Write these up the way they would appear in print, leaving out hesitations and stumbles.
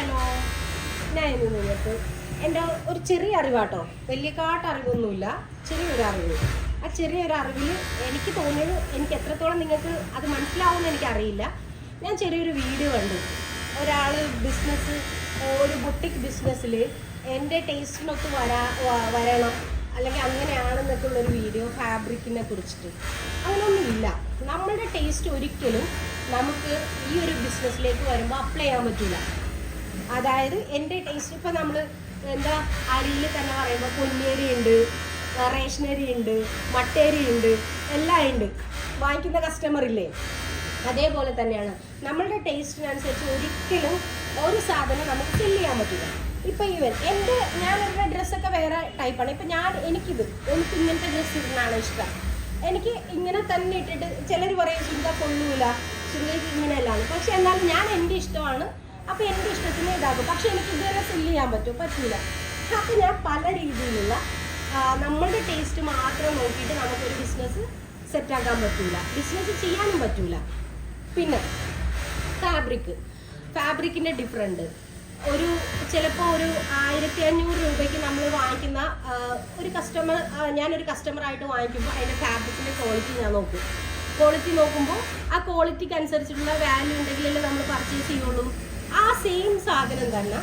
Hello, ഞാൻ ഇന്ന് നിങ്ങൾക്ക് എൻ്റെ ഒരു ചെറിയ അറിവാട്ടോ, വലിയ അറിവൊന്നുമില്ല, ചെറിയൊരു അറിവ്. ആ ചെറിയൊരു അറിവിൽ എനിക്ക് തോന്നിയത്, എനിക്ക് എത്രത്തോളം നിങ്ങൾക്ക് അത് മനസ്സിലാവുമെന്ന് എനിക്കറിയില്ല. ഞാൻ ചെറിയൊരു വീഡിയോ കണ്ടു. ഒരാൾ ബിസിനസ്, ഒരു ബുട്ടിക് ബിസിനസ്സിൽ എൻ്റെ ടേസ്റ്റിനൊത്ത് വരണം, അല്ലെങ്കിൽ അങ്ങനെയാണെന്നൊക്കെ ഉള്ളൊരു വീഡിയോ ഫാബ്രിക്കിനെ കുറിച്ചിട്ട്. അങ്ങനെയൊന്നുമില്ല. നമ്മളുടെ ടേസ്റ്റ് ഒരിക്കലും നമുക്ക് ഈ ഒരു ബിസിനസ്സിലേക്ക് വരുമ്പോൾ അപ്ലൈ ചെയ്യാൻ പറ്റില്ല. അതായത് എൻ്റെ ടേസ്റ്റ് ഇപ്പോൾ നമ്മൾ എന്താ അരിയിൽ തന്നെ പറയുമ്പോൾ പൊന്നേരി ഉണ്ട്, റേഷനരി ഉണ്ട്, മട്ടേരി ഉണ്ട്, എല്ലാം ഉണ്ട്. വാങ്ങിക്കുന്ന കസ്റ്റമർ ഇല്ലേ, അതേപോലെ തന്നെയാണ് നമ്മളുടെ ടേസ്റ്റിനനുസരിച്ച് ഒരിക്കലും ഒരു സാധനം നമുക്ക് സെല് ചെയ്യാൻ പറ്റില്ല. ഇപ്പം ഞാനവരുടെ ഡ്രസ്സൊക്കെ വേറെ ടൈപ്പാണ്. ഇപ്പം എനിക്ക് ഇങ്ങനത്തെ ഡ്രസ്സ് ഇടുന്നതാണ് ഇഷ്ടം. എനിക്ക് ഇങ്ങനെ തന്നെ ഇട്ടിട്ട് ചിലർ പറയും ചുരിദ കൊള്ളൂല, ചുരിദയ്ക്ക് ഇങ്ങനെയല്ലാണ്. പക്ഷെ എന്നാലും ഞാൻ എൻ്റെ ഇഷ്ടമാണ്, അപ്പോൾ എൻ്റെ ഇഷ്ടത്തിന് ഇതാകും. പക്ഷെ എനിക്ക് ഇതുവരെ സെല് ചെയ്യാൻ പറ്റില്ല. അപ്പോൾ ഞാൻ പല രീതിയിലുള്ള നമ്മളുടെ ടേസ്റ്റ് മാത്രം നോക്കിയിട്ട് നമുക്കൊരു ബിസിനസ് സെറ്റാക്കാൻ പറ്റില്ല, ബിസിനസ് ചെയ്യാനും പറ്റില്ല. പിന്നെ ഫാബ്രിക്കിൻ്റെ ഡിഫറൻറ്റ് ചിലപ്പോൾ ഒരു 1500 രൂപയ്ക്ക് നമ്മൾ വാങ്ങിക്കുന്ന ഞാനൊരു കസ്റ്റമറായിട്ട് വാങ്ങിക്കുമ്പോൾ അതിൻ്റെ ഫാബ്രിക്കിൻ്റെ ക്വാളിറ്റി ഞാൻ നോക്കും. ക്വാളിറ്റി നോക്കുമ്പോൾ ആ ക്വാളിറ്റിക്ക് അനുസരിച്ചിട്ടുള്ള വാല്യൂ ഉണ്ടെങ്കിലല്ലേ നമ്മൾ പർച്ചേസ് ചെയ്യുള്ളൂ. ആ സെയിം സാധനം തന്നെ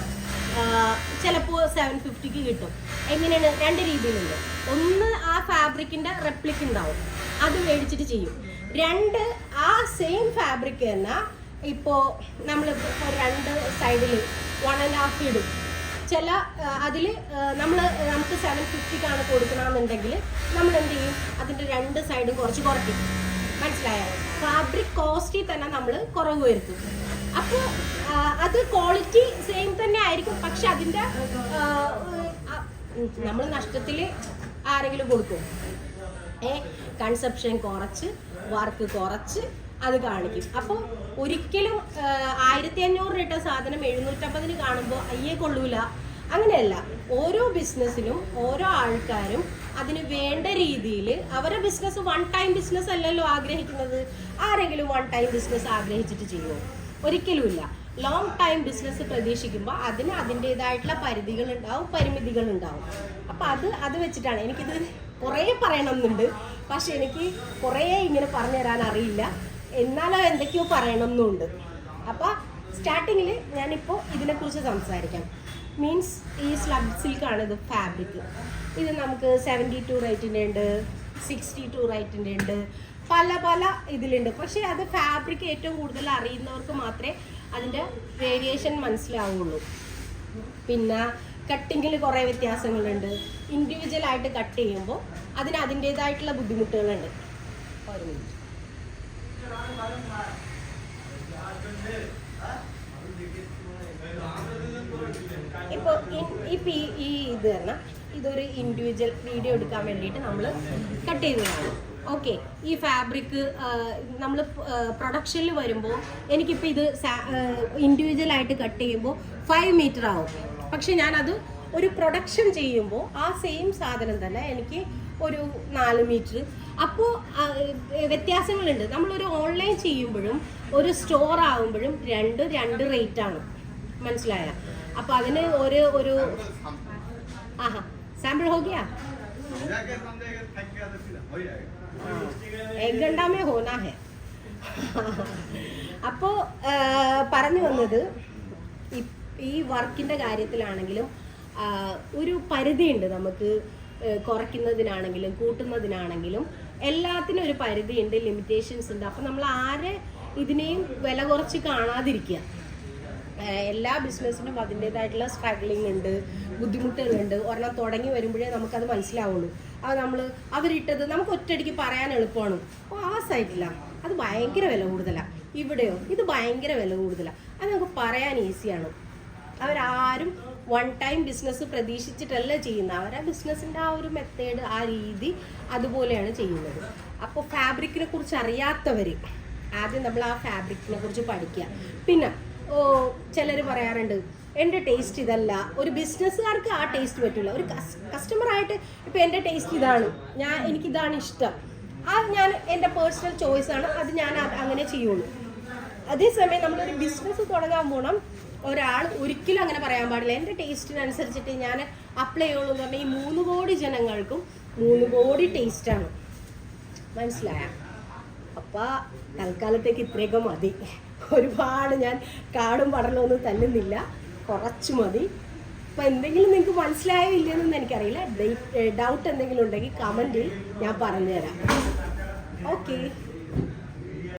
ചിലപ്പോൾ 750ക്ക് കിട്ടും. എങ്ങനെയാണ്? രണ്ട് രീതിയിലുണ്ട്. ഒന്ന്, ആ ഫാബ്രിക്കിൻ്റെ റെപ്ലിക്ക് ഉണ്ടാവും, അത് മേടിച്ചിട്ട് ചെയ്യും. രണ്ട്, ആ സെയിം ഫാബ്രിക് തന്നെ ഇപ്പോൾ നമ്മൾ രണ്ട് സൈഡിൽ 1.5 ഇടും. അതിൽ നമുക്ക് 750ക്കാണ് കൊടുക്കണമെന്നുണ്ടെങ്കിൽ നമ്മൾ എന്ത് ചെയ്യും? അതിൻ്റെ രണ്ട് സൈഡും കുറയ്ക്കും. മനസ്സിലായോ? ഫാബ്രിക് കോസ്റ്റിൽ തന്നെ നമ്മൾ കുറവ് വരുത്തും. അപ്പോൾ അത് ക്വാളിറ്റി സെയിം തന്നെ ആയിരിക്കും, പക്ഷെ അതിൻ്റെ നമ്മൾ നഷ്ടത്തിൽ ആരെങ്കിലും കൊടുക്കും. കൺസെപ്ഷൻ കുറച്ച്, വർക്ക് കുറച്ച് അത് കാണിക്കും. അപ്പോൾ ഒരിക്കലും 1500 ഇട്ട സാധനം 750 കാണുമ്പോൾ അയ്യേ കൊള്ളൂല, അങ്ങനെയല്ല. ഓരോ ബിസിനസ്സിനും ഓരോ ആൾക്കാരും അതിന് വേണ്ട രീതിയിൽ അവരുടെ ബിസിനസ് വൺ ടൈം ബിസിനസ് അല്ലല്ലോ ആഗ്രഹിക്കുന്നത്. ആരെങ്കിലും വൺ ടൈം ബിസിനസ് ആഗ്രഹിച്ചിട്ട് ചെയ്യുമോ? ഒരിക്കലുമില്ല. ലോങ് ടൈം ബിസിനസ് പ്രതീക്ഷിക്കുമ്പോൾ അതിന് അതിൻ്റെതായിട്ടുള്ള പരിമിതികളുണ്ടാവും. അപ്പം അത് വെച്ചിട്ടാണ് എനിക്കിത് കുറേ പറയണമെന്നുണ്ട്, പക്ഷെ എനിക്ക് കുറേ ഇങ്ങനെ പറഞ്ഞു തരാൻ അറിയില്ല. എന്നാലും എന്തൊക്കെയോ പറയണമെന്നുണ്ട്. അപ്പോൾ സ്റ്റാർട്ടിങ്ങിൽ ഞാനിപ്പോൾ ഇതിനെക്കുറിച്ച് സംസാരിക്കാം. മീൻസ് ഈ സ്ലബ് സിൽക്കാണ് ഇത് ഫാബ്രിക്. ഇത് നമുക്ക് 72 റേറ്റിൻ്റെ ഉണ്ട്, 62 റേറ്റിൻ്റെ ഉണ്ട്, പല ഇതിലുണ്ട്. പക്ഷേ അത് ഫാബ്രിക് ഏറ്റവും കൂടുതൽ അറിയുന്നവർക്ക് മാത്രമേ അതിൻ്റെ വേരിയേഷൻ മനസ്സിലാവുള്ളൂ. പിന്നെ കട്ടിങ്ങിൽ കുറേ വ്യത്യാസങ്ങളുണ്ട്. ഇൻഡിവിജ്വലായിട്ട് കട്ട് ചെയ്യുമ്പോൾ അതിൻ്റേതായിട്ടുള്ള ബുദ്ധിമുട്ടുകളുണ്ട്. ഒരു മിനിറ്റ്. ഇപ്പോൾ ഇത് തന്നെ ഇതൊരു ഇൻഡിവിജ്വൽ വീഡിയോ എടുക്കാൻ വേണ്ടിയിട്ട് നമ്മൾ കട്ട് ചെയ്തതാണ്. ഓക്കെ, ഈ ഫാബ്രിക് നമ്മൾ പ്രൊഡക്ഷനിൽ വരുമ്പോൾ എനിക്കിപ്പോൾ ഇത് ഇൻഡിവിജ്വലായിട്ട് കട്ട് ചെയ്യുമ്പോൾ 5 മീറ്റർ ആവും. പക്ഷെ ഞാനത് ഒരു പ്രൊഡക്ഷൻ ചെയ്യുമ്പോൾ ആ സെയിം സാധനം തന്നെ എനിക്ക് ഒരു 4 മീറ്റർ. അപ്പോൾ വ്യത്യാസങ്ങളുണ്ട്. നമ്മളൊരു ഓൺലൈൻ ചെയ്യുമ്പോഴും ഒരു സ്റ്റോർ ആകുമ്പോഴും രണ്ട് റേറ്റാണ്. മനസ്സിലായ? അപ്പോൾ അതിന് ഒരു സാമ്പിൾ ഹോ ഗയാ, 1 घंटा में होना है. അപ്പോൾ പറഞ്ഞു വന്നത്, ഈ വർക്കിൻ്റെ കാര്യത്തിലാണെങ്കിലും ഒരു പരിധിയുണ്ട്. നമുക്ക് കുറയ്ക്കുന്നതിനാണെങ്കിലും കൂട്ടുന്നതിനാണെങ്കിലും എല്ലാത്തിനും ഒരു പരിധിയുണ്ട്, ലിമിറ്റേഷൻസ് ഉണ്ട്. അപ്പം നമ്മൾ ഇതിനെയും വില കുറച്ച് കാണാതിരിക്കുക. എല്ലാ ബിസിനസ്സിനും അതിൻ്റേതായിട്ടുള്ള സ്ട്രഗ്ലിംഗ് ഉണ്ട്, ബുദ്ധിമുട്ടുകളുണ്ട്. ഒരെണ്ണം തുടങ്ങി വരുമ്പോഴേ നമുക്കത് മനസ്സിലാവുള്ളൂ. അത് അവരിട്ടത് നമുക്ക് ഒറ്റയടിക്ക് പറയാൻ എളുപ്പമാണ്. ആ സൈറ്റിലാണ് അത് ഭയങ്കര വില കൂടുതലാണ്, ഇവിടെയോ ഇത് ഭയങ്കര വില കൂടുതലാണ്, അത് നമുക്ക് പറയാൻ ഈസിയാണ്. അവരാരും വൺ ടൈം ബിസിനസ് പ്രതീക്ഷിച്ചിട്ടല്ല ചെയ്യുന്നത്. അവരുടെ ബിസിനസ്സിൻ്റെ ആ ഒരു മെത്തേഡ്, ആ രീതി അതുപോലെയാണ് ചെയ്യുന്നത്. അപ്പോൾ ഫാബ്രിക്കിനെ കുറിച്ച് അറിയാത്തവർ ആദ്യം നമ്മൾ ആ ഫാബ്രിക്കിനെ കുറിച്ച് പഠിക്കുക. പിന്നെ ചിലർ പറയാറുണ്ട് എൻ്റെ ടേസ്റ്റ് ഇതല്ല. ഒരു ബിസിനസ്സുകാർക്ക് ആ ടേസ്റ്റ് പറ്റില്ല. ഒരു കസ്റ്റമറായിട്ട് ഇപ്പോൾ എൻ്റെ ടേസ്റ്റ് ഇതാണ്, എനിക്കിതാണ് ഇഷ്ടം, ഞാൻ എൻ്റെ പേഴ്സണൽ ചോയ്സാണ്, അത് ഞാൻ അങ്ങനെ ചെയ്യുള്ളൂ. അതേസമയം നമ്മളൊരു ബിസിനസ് തുടങ്ങാൻ പോകണം, ഒരാൾ ഒരിക്കലും അങ്ങനെ പറയാൻ പാടില്ല. എൻ്റെ ടേസ്റ്റിനനുസരിച്ചിട്ട് ഞാൻ അപ്ലൈ ചെയ്യുള്ളൂ എന്ന് പറഞ്ഞാൽ ഈ 3 കോടി ജനങ്ങൾക്കും 3 കോടി ടേസ്റ്റാണ്. മനസ്സിലായ? അപ്പോൾ തൽക്കാലത്തേക്ക് ഇത്രയൊക്കെ മതി. ഒരുപാട് ഞാൻ കാടും പടലൊന്നും തല്ലുന്നില്ല, കുറച്ച് മതി. അപ്പോൾ എന്തെങ്കിലും നിങ്ങൾക്ക് മനസ്സിലായോ ഇല്ലെന്നൊന്നും എനിക്കറിയില്ല. ഡൗട്ട് എന്തെങ്കിലും ഉണ്ടെങ്കിൽ കമൻറ്റിൽ ഞാൻ പറഞ്ഞുതരാം. ഓക്കെ.